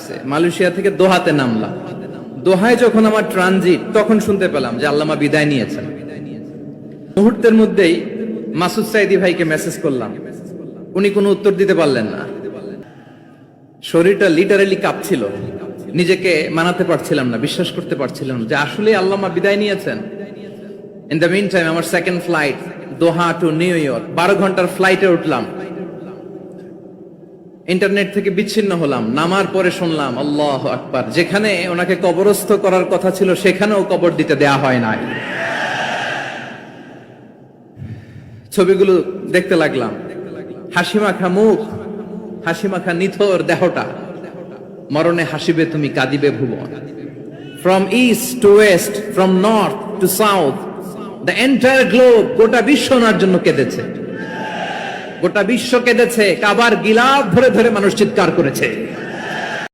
লাগছে, মালয়েশিয়া থেকে দোহাতে নামলাম। দোহায় যখন আমার ট্রানজিট, তখন শুনতে পেলাম যে আল্লামা বিদায় নিয়েছেন। মুহূর্তের মধ্যেই মাসুদ সাইদি ভাইকে মেসেজ করলাম, উনি কোনো উত্তর দিতে পারলেন না। শরীরটা লিটারালি কাঁপছিল, নিজেকে মানাতে পারছিলাম না, বিশ্বাস করতে পারছিলাম না যে আসলে আল্লামা বিদায় নিয়েছেন। ইন দ্য মিন টাইম আমার সেকেন্ড ফ্লাইট দোহা টু নিউ ইয়র্ক, 12 ঘন্টার ফ্লাইটে উঠলাম। ইন্টারনেট থেকে বিচ্ছিন্ন হলাম। নামার পরে শুনলাম আল্লাহু আকবার, যেখানে ওনাকে কবরস্থ করার কথা ছিল সেখানেও কবর দিতে দেয়া হয় নাই। ছবিগুলো দেখতে লাগলাম, হাসি মাখা মুখ, হাসি মাখা নিথর দেহটা, মরণে হাসিবে তুমি কাঁদিবে ভুবন। From east to west, from north to south, the entire globe, গোটা বিশ্ব ওনার জন্য কেঁদেছে, গোটা বিশ্ব কেঁদেছে। কাবার গিলাফ ধরে ধরে মানুষ চিৎকার করেছে।